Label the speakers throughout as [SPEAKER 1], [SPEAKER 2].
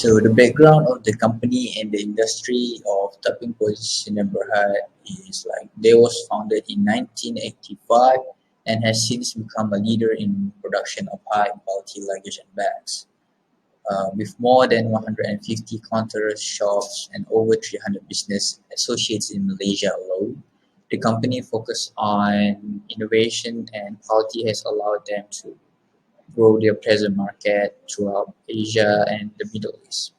[SPEAKER 1] So the background of the company and the industry of Taiping Berhad is like they was founded in 1985 and has since become a leader in production of high quality luggage and bags. With more than 150 counters, shops, and over 300 business associates in Malaysia alone, the company focus on innovation and quality has allowed them to grow their present market throughout Asia and the Middle East.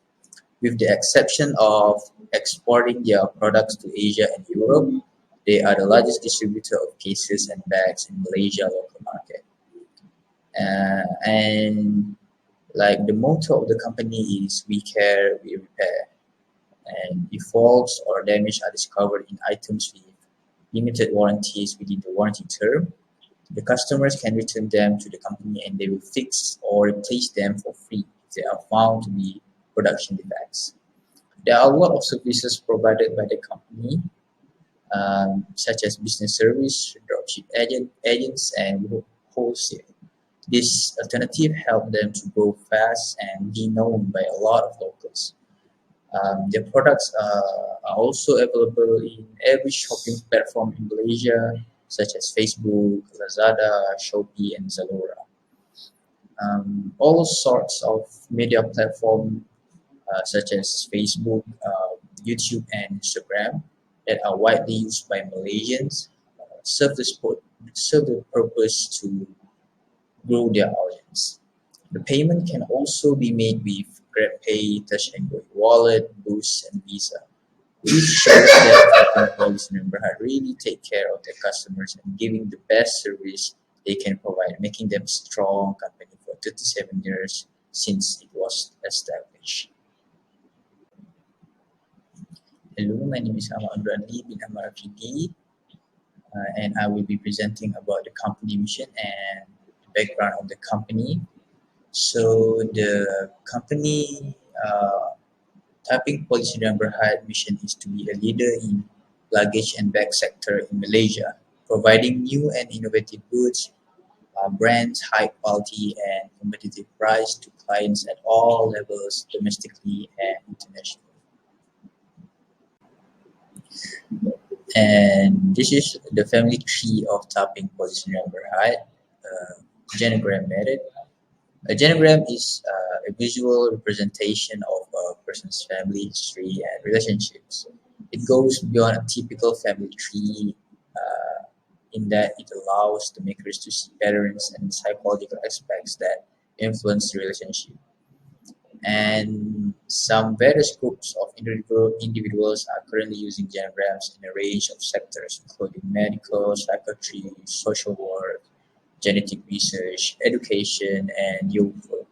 [SPEAKER 1] With the exception of exporting their products to Asia and Europe, they are the largest distributor of cases and bags in Malaysia local market. And like the motto of the company is "We care, we repair." And if faults or damage are discovered in items with limited warranties within the warranty term, the customers can return them to the company and they will fix or replace them for free if they are found to be production defects. There are a lot of services provided by the company, such as business service, dropship agents, and wholesale. This alternative helped them to grow fast and be known by a lot of locals. Their products are also available in every shopping platform in Malaysia, such as Facebook, Lazada, Shopee, and Zalora. All sorts of media platforms such as Facebook, YouTube, and Instagram that are widely used by Malaysians serve the purpose to grow their audience. The payment can also be made with GrabPay, Touch and Go Wallet, Boost, and Visa, which shows that employees in Berhad really take care of their customers and giving the best service they can provide, making them a strong company for 37 years since it was established. Hello, my name is Ahmad Andrani bin Ahmad Rafidi, and I will be presenting about the company mission and the background of the company. So the company Taiping Polisian Berhad mission is to be a leader in luggage and bag sector in Malaysia, providing new and innovative goods, brands, high quality and competitive price to clients at all levels, domestically and internationally. And this is the family tree of Taiping Polisian Berhad, genogram method. A genogram is a visual representation of a person's family history and relationships. It goes beyond a typical family tree in that it allows the makers to see patterns and psychological aspects that influence the relationship. And some various groups of individuals are currently using genograms in a range of sectors, including medical, psychiatry, social work, genetic research, education, and youth work.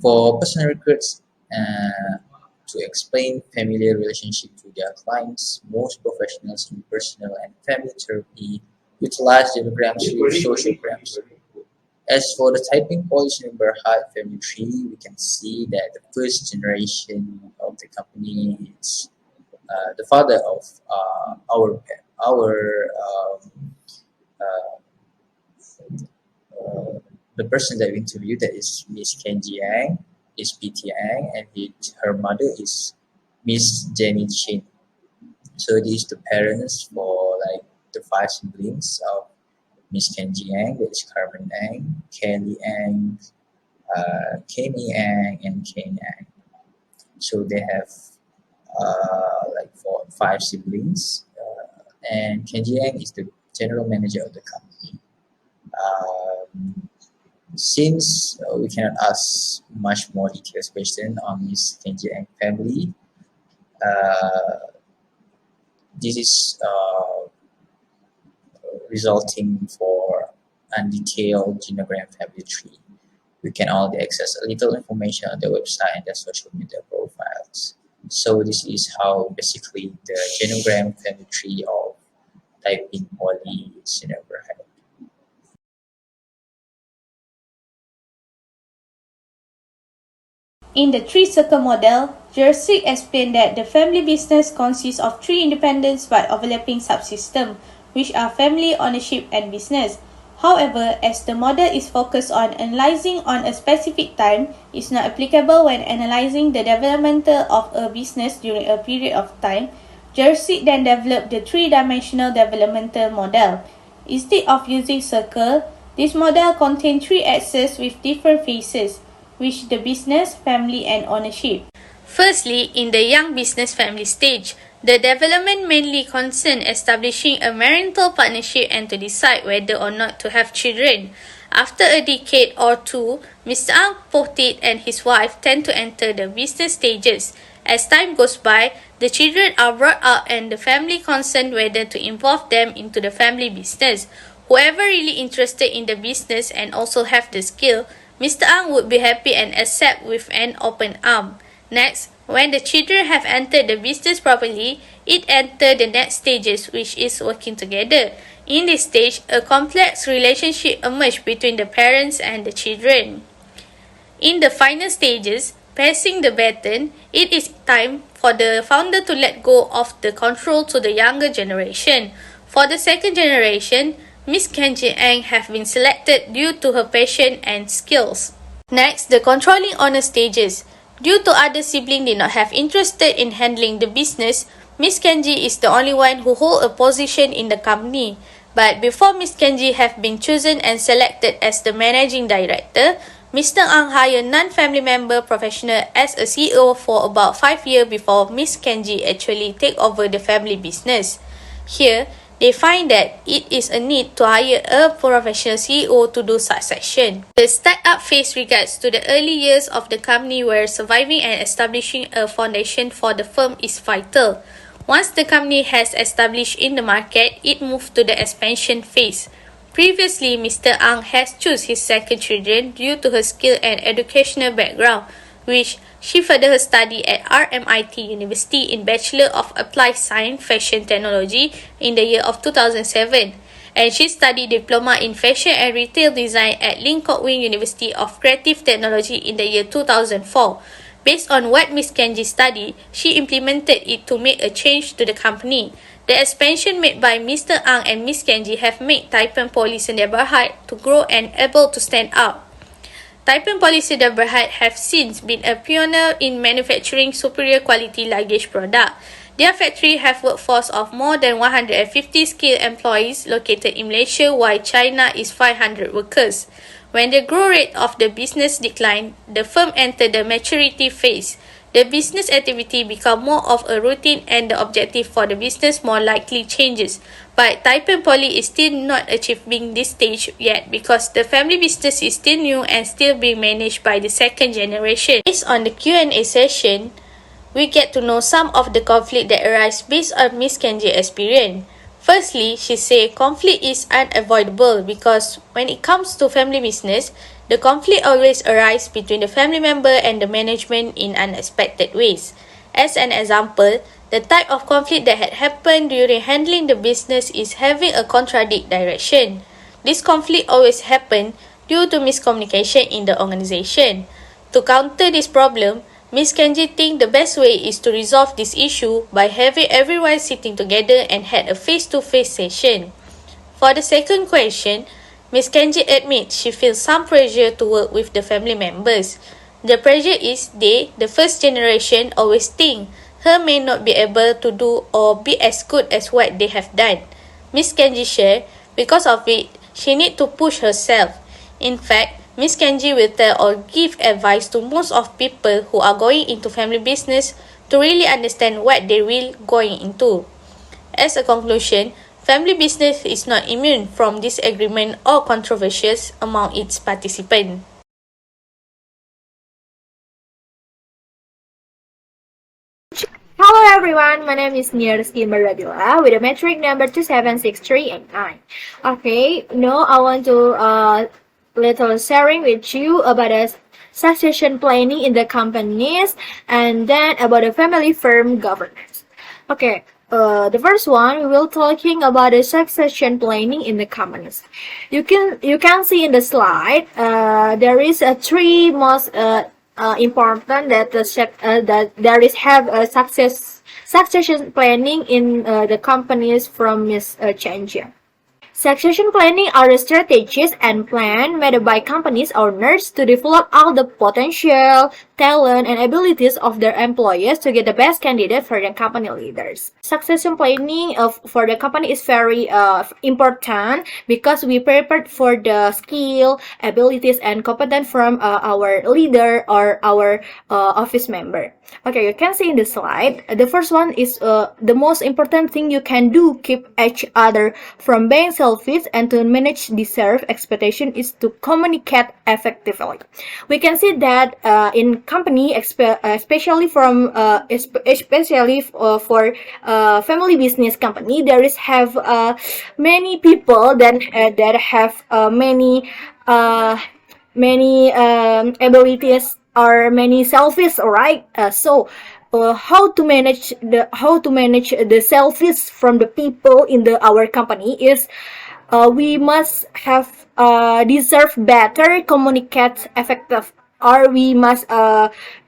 [SPEAKER 1] For personal records, to explain familiar relationship to their clients, most professionals in personal and family therapy utilize genograms with sociograms. As for the Taiping Policy Berhad family tree, we can see that the first generation of the company is the father of the person that we interviewed, that is Miss Kenji Ang, is PT Ang, and her mother is Miss Jenny Chin. So these the parents for like the 5 siblings of Miss Kenji Ang, that is Carmen Ang, Kelly Ang, Kenny Ang, and Kane Ang. So they have like 5 siblings, and Kenji Ang is the general manager of the company. Since we cannot ask much more detailed question on Miss Kenji Ang family, this is resulting for undetailed genogram family tree. We can only access a little information on the website and the social media profiles. So this is how basically the genogram family tree of Taiping Poly Berhad.
[SPEAKER 2] In the three-circle model, Jurassic explained that the family business consists of 3 independent but overlapping subsystems, which are family, ownership, and business. However, as the model is focused on analyzing on a specific time, it's not applicable when analyzing the developmental of a business during a period of time. Jersey then developed the three-dimensional developmental model. Instead of using circle, this model contains three axes with different phases, which the business, family, and ownership.
[SPEAKER 3] Firstly, in the young business family stage, the development mainly concerned establishing a marital partnership and to decide whether or not to have children. After a decade or two, Mr. Ang Potit and his wife tend to enter the business stages. As time goes by, the children are brought up and the family concerned whether to involve them into the family business. Whoever really interested in the business and also have the skill, Mr. Ang would be happy and accept with an open arm. Next, when the children have entered the business properly, it enters the next stages, which is working together. In this stage, a complex relationship emerges between the parents and the children. In the final stages, passing the baton, it is time for the founder to let go of the control to the younger generation. For the second generation, Miss Kenji Ang have been selected due to her passion and skills. Next, the controlling owner stages. Due to other siblings did not have interested in handling the business, Miss Kenji is the only one who hold a position in the company. But before Miss Kenji have been chosen and selected as the managing director, Mr. Ang hired non-family member professional as a CEO for about 5 years before Miss Kenji actually take over the family business. Here, they find that it is a need to hire a professional CEO to do succession. The start-up phase regards to the early years of the company where surviving and establishing a foundation for the firm is vital. Once the company has established in the market, it moves to the expansion phase. Previously, Mr. Ang has chosen his second children due to her skill and educational background, which she furthered her study at RMIT University in Bachelor of Applied Science Fashion Technology in the year of 2007, and she studied Diploma in Fashion and Retail Design at Ling Kok Wing University of Creative Technology in the year 2004. Based on what Miss Kenji studied, she implemented it to make a change to the company. The expansion made by Mr. Ang and Miss Kenji have made Taiping Berhad to grow and able to stand out. Taiping Berhad have since been a pioneer in manufacturing superior quality luggage product. Their factory have workforce of more than 150 skilled employees located in Malaysia, while China is 500 workers. When the growth rate of the business declined, the firm entered the maturity phase. The business activity become more of a routine and the objective for the business more likely changes. But Taiping Poly is still not achieving this stage yet because the family business is still new and still being managed by the second generation. Based on the Q&A session, we get to know some of the conflict that arise based on Miss Kenji's experience. Firstly, she said conflict is unavoidable because when it comes to family business, the conflict always arises between the family member and the management in unexpected ways. As an example, the type of conflict that had happened during handling the business is having a contradict direction. This conflict always happens due to miscommunication in the organization. To counter this problem, Ms. Kenji thinks the best way is to resolve this issue by having everyone sitting together and had a face-to-face session. For the second question, Ms. Kenji admits she feels some pressure to work with the family members. The pressure is they, the first generation, always think her may not be able to do or be as good as what they have done. Ms. Kenji shared, because of it, she need to push herself. In fact, Ms. Kenji will tell or give advice to most of people who are going into family business to really understand what they will going into. As a conclusion, family business is not immune from disagreement or controversies among its participants.
[SPEAKER 4] Hello everyone, my name is Nierski Maradila with a metric number 276389. Okay, now I want to little sharing with you about the succession planning in the companies and then about the family firm governance. Okay, the first one we will talking about the succession planning in the companies. You can see in the slide there is a three most important that that there is have a succession planning in the companies from Ms. Changia. Succession planning are the strategies and plan made by companies owners to develop all the potential, talent, and abilities of their employees to get the best candidate for the company leaders. Succession planning for the company is very important because we prepared for the skill, abilities, and competence from our leader or our office member. Okay, you can see in the slide. The first one is the most important thing you can do keep each other from being selfish and to manage deserved expectation is to communicate effectively. We can see that in company, especially from especially for family business company, there is have many people that have many abilities or many selfish, alright. How to manage the selfish from the people in the our company is we must have deserve better communicate effective, or we must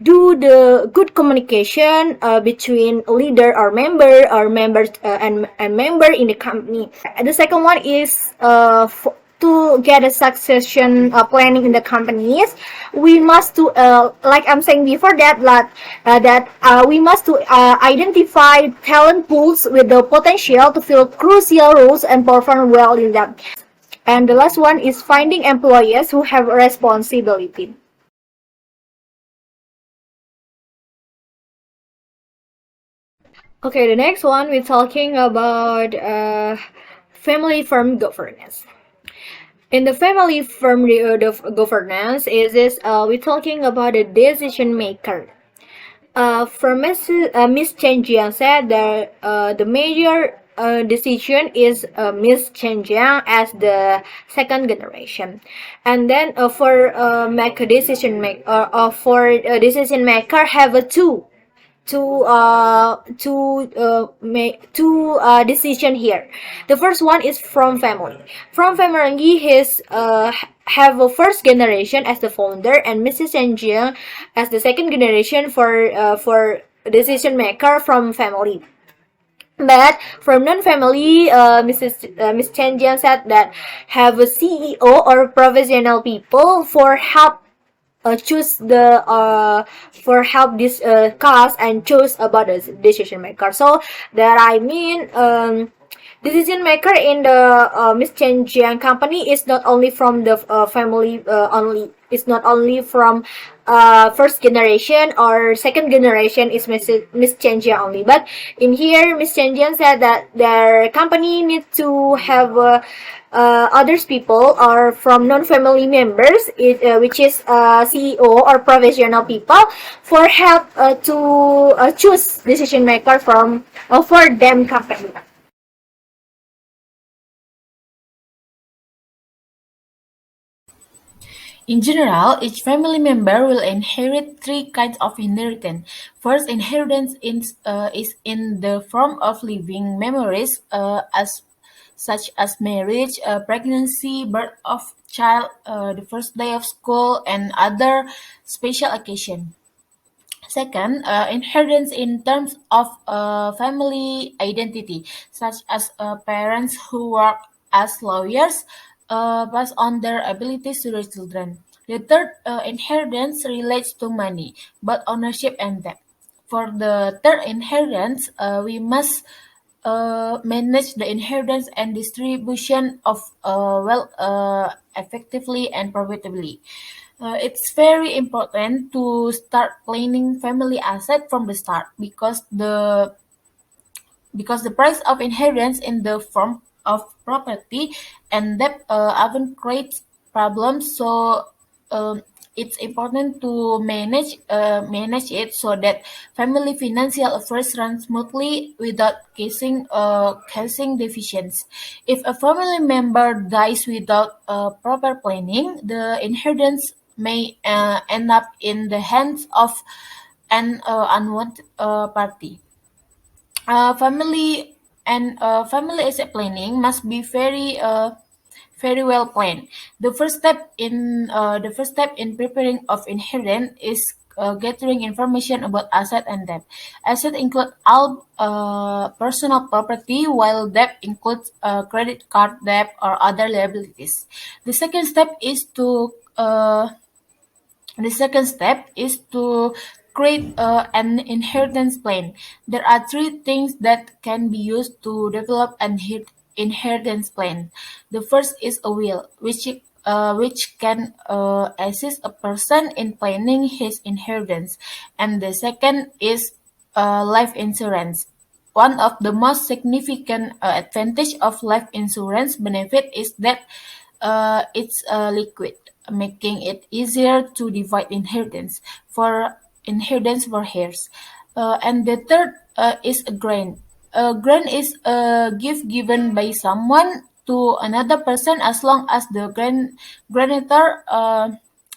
[SPEAKER 4] do the good communication between leader or member or members and member in the company. The second one is to get a succession planning in the companies, we must to like I'm saying before that we must to identify talent pools with the potential to fill crucial roles and perform well in them. And the last one is finding employees who have responsibility. Okay, the next one we're talking about family firm governance. In the family firm governance, is this we're talking about the decision maker. From Miss Chen Jiang said that the major decision is Miss Chen Jiang as the second generation, and then make a decision make for a decision maker have a two decision here. The first one is from family. From family, his have a first generation as the founder and Mrs. Jiang as the second generation for decision maker from family. But from non-family, Miss Chen Jiang said that have a CEO or professional people for help choose the for help this cause and choose about the decision maker. So that I mean decision maker in the Miss Chen Jiang company is not only from the family only. It's not only from first generation or second generation is Miss Chen Jiang only. But in here, Miss Chen Jiang said that their company needs to have others people are from non-family members, which is CEO or professional people, for help to choose decision maker from for them company.
[SPEAKER 5] In general, each family member will inherit three kinds of inheritance. First, inheritance is in the form of living memories, such as marriage, pregnancy, birth of child, the first day of school, and other special occasion. Second, inheritance in terms of family identity, such as parents who work as lawyers pass on their abilities to their children. The third inheritance relates to money, both ownership and debt. For the third inheritance, we must manage the inheritance and distribution of wealth effectively and profitably. It's very important to start planning family asset from the start because the price of inheritance in the form of property and debt often creates problems. So it's important to manage it so that family financial affairs run smoothly without causing deficiencies. If a family member dies without proper planning, the inheritance may end up in the hands of an unwanted party. Family asset planning must be very well planned. The first step in preparing of inheritance is gathering information about asset and debt. Asset include all personal property, while debt includes credit card debt or other liabilities. The second step is to create an inheritance plan. There are three things that can be used to develop an inheritance plan. The first is a will, which can assist a person in planning his inheritance, and the second is life insurance. One of the most significant advantage of life insurance benefit is that it's liquid, making it easier to divide inheritance for heirs. And the third is a grant. A grant is a gift given by someone to another person as long as the grantor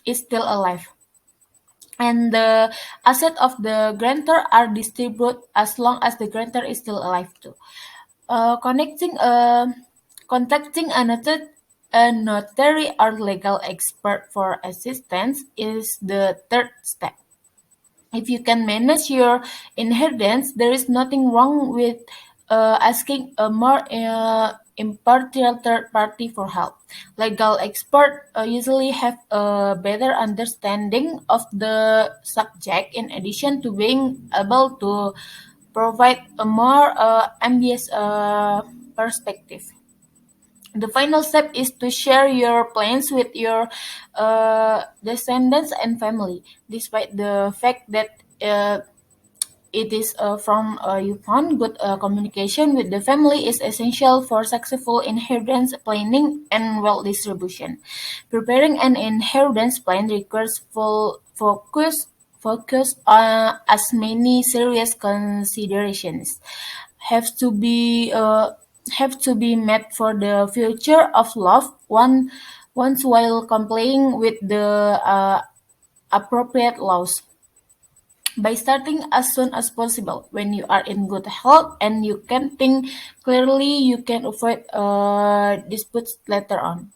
[SPEAKER 5] is still alive, and the assets of the grantor are distributed as long as the grantor is still alive too. Connecting contacting a notary or legal expert for assistance is the third step. If you can manage your inheritance, there is nothing wrong with asking a more impartial third party for help. Legal experts usually have a better understanding of the subject in addition to being able to provide a more ambitious perspective. The final step is to share your plans with your descendants and family. Despite the fact that it is from you found good communication with the family is essential for successful inheritance planning and wealth distribution. Preparing an inheritance plan requires full focus on as many serious considerations have to be met for the future of loved ones while complying with the appropriate laws. By starting as soon as possible, when you are in good health and you can think clearly, you can avoid disputes later on.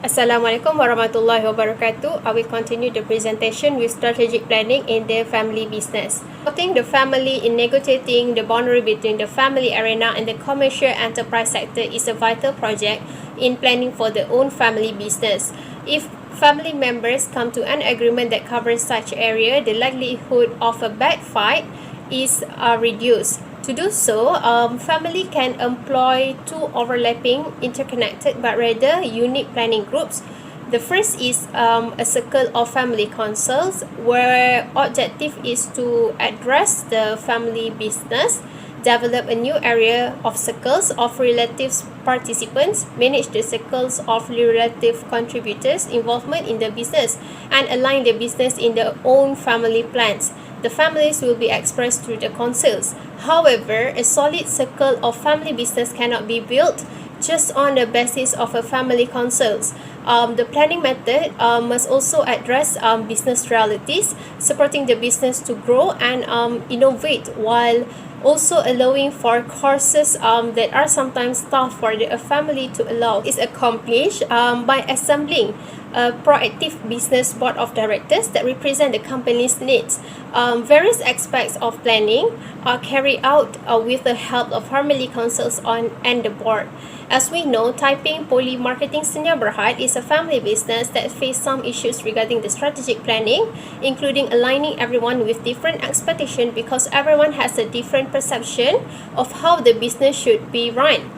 [SPEAKER 6] Assalamualaikum warahmatullahi wabarakatuh. I will continue the presentation with strategic planning in the family business. Supporting the family in negotiating the boundary between the family arena and the commercial enterprise sector is a vital project in planning for the own family business. If family members come to an agreement that covers such area, the likelihood of a bad fight is reduced. To do so, family can employ two overlapping, interconnected, but rather unique planning groups. The first is a circle of family councils, where objective is to address the family business, develop a new area of circles of relative participants, manage the circles of relative contributors' involvement in the business, and align the business in their own family plans. The families will be expressed through the councils. However, a solid circle of family business cannot be built just on the basis of a family councils. The planning method must also address business realities, supporting the business to grow and innovate, while also allowing for courses that are sometimes tough for the family to allow. Is accomplished by assembling a proactive business board of directors that represent the company's needs. Various aspects of planning are carried out with the help of family councils and the board. As we know, Taiping Poly Marketing Sdn Berhad is a family business that faced some issues regarding the strategic planning, including aligning everyone with different expectations because everyone has a different perception of how the business should be run.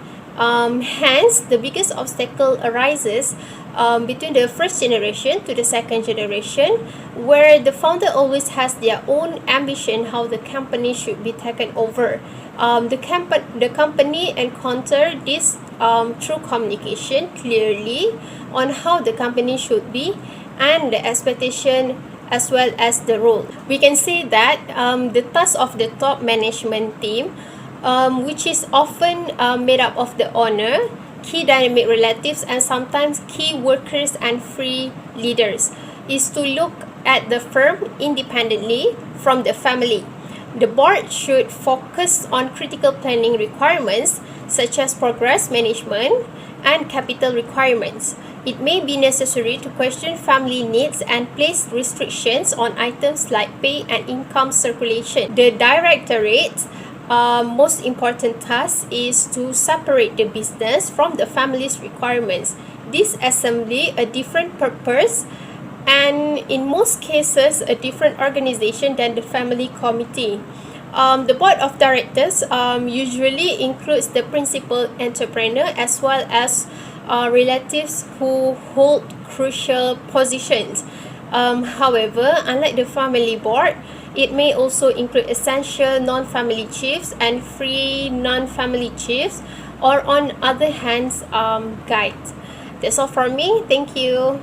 [SPEAKER 6] Hence, the biggest obstacle arises between the first generation to the second generation, where the founder always has their own ambition how the company should be taken over. The company encounter this through communication clearly on how the company should be and the expectation as well as the role. We can say that the task of the top management team, which is often made up of the owner, key dynamic relatives, and sometimes key workers and free leaders, is to look at the firm independently from the family. The board should focus on critical planning requirements such as progress management and capital requirements. It may be necessary to question family needs and place restrictions on items like pay and income circulation. The directorate's most important task is to separate the business from the family's requirements. This assembly a different purpose and in most cases a different organization than the family committee. The board of directors usually includes the principal entrepreneur as well as relatives who hold crucial positions. However, unlike the family board, it may also include essential non-family chiefs and free non-family chiefs, or on other hands, guides. That's all from me. Thank you.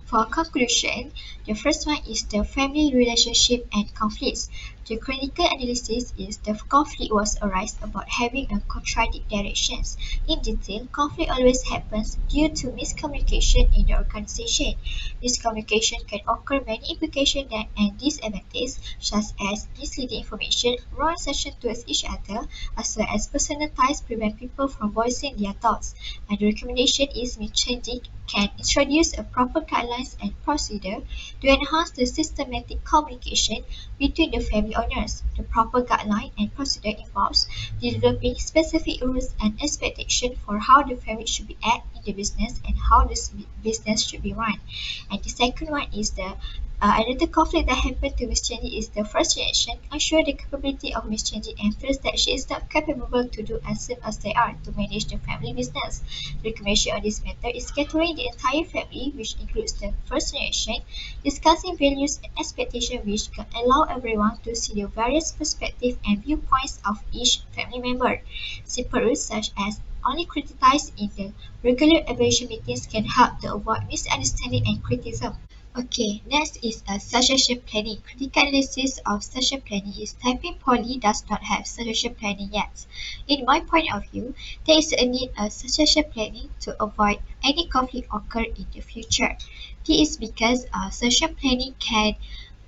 [SPEAKER 4] For conclusion, the first one is the family relationship and conflicts. The critical analysis is the conflict was arise about having a contradicting directions. In detail, conflict always happens due to miscommunication in the organization. Miscommunication can occur many implications and disadvantages, such as misleading information, wrong assumption towards each other, as well as personal ties prevent people from voicing their thoughts. And the recommendation is changing can introduce a proper guidelines and procedure to enhance the systematic communication between the family owners. The proper guideline and procedure involves developing specific rules and expectations for how the family should be act in the business and how this business should be run. And the second one is the another conflict that happened to Miss Chandy is the first generation unsure the capability of Miss Chandy and feels that she is not capable to do as soon as they are to manage the family business. The recommendation on this matter is gathering the entire family, which includes the first generation, discussing values and expectations which can allow everyone to see the various perspectives and viewpoints of each family member. Simple rules such as only criticize in the regular evaluation meetings can help to avoid misunderstanding and criticism. Okay, next is a succession planning. Critical analysis of succession planning is Taiping Poly does not have succession planning yet. In my point of view, there is a need of succession planning to avoid any conflict occur in the future. This is because succession planning can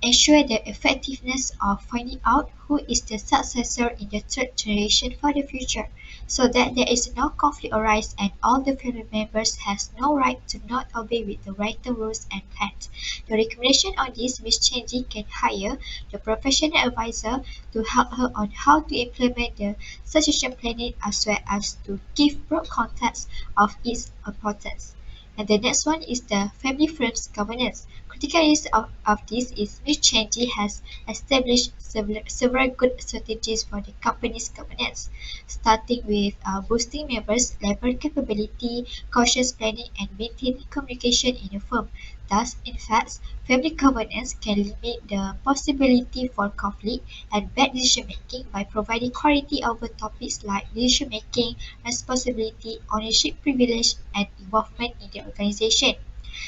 [SPEAKER 4] ensure the effectiveness of finding out who is the successor in the third generation for the future, so that there is no conflict arise and all the family members has no right to not obey with the written rules and plans. The recommendation on this Ms. Chenji can hire the professional advisor to help her on how to implement the succession planning as well as to give broad context of its importance. And the next one is the family firm's governance. Critical list of this is Ms. Chenji has established several good strategies for the company's governance, starting with boosting members' labor capability, cautious planning, and maintaining communication in the firm. Thus, in fact, family governance can limit the possibility for conflict and bad decision-making by providing clarity over topics like decision-making, responsibility, ownership privilege, and involvement in the organization.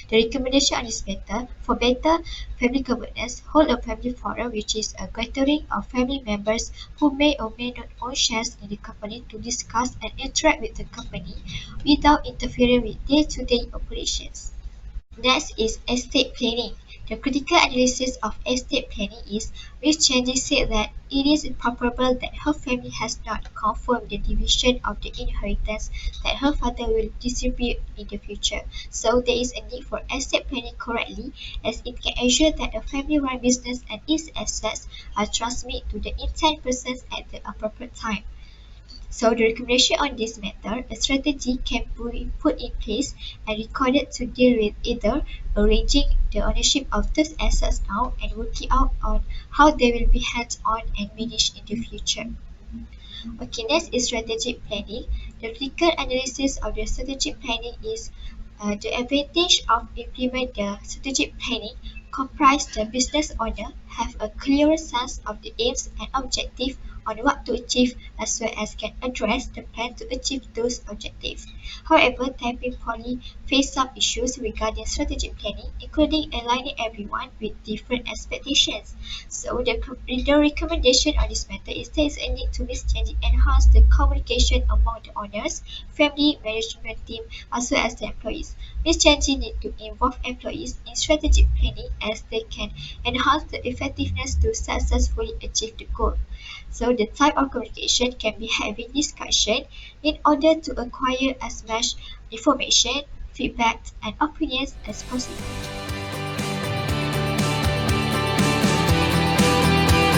[SPEAKER 4] The recommendation on this matter for better family governance, hold a family forum, which is a gathering of family members who may or may not own shares in the company to discuss and interact with the company without interfering with day-to-day operations. Next is estate planning. The critical analysis of estate planning is Ms. Chenji said that it is probable that her family has not confirmed the division of the inheritance that her father will distribute in the future. So there is a need for estate planning correctly, as it can ensure that a family-run business and its assets are transmitted to the intended persons at the appropriate time. So the recommendation on this matter, a strategy can be put in place and recorded to deal with either arranging the ownership of those assets now and working out on how they will be hands-on and managed in the future. Okay, next is strategic planning. The critical analysis of the strategic planning is the advantage of implement the strategic planning comprise the business owner have a clearer sense of the aims and objective on what to achieve as well as can address the plan to achieve those objectives. However, Taiping Poly faced some issues regarding strategic planning, including aligning everyone with different expectations. So the recommendation on this matter is there is a need to enhance the communication among the owners, family management team, as well as the employees. Ms. Chanji need to involve employees in strategic planning as they can enhance the effectiveness to successfully achieve the goal. So the type of communication can be having discussion in order to acquire as much information, feedback, and opinions as possible.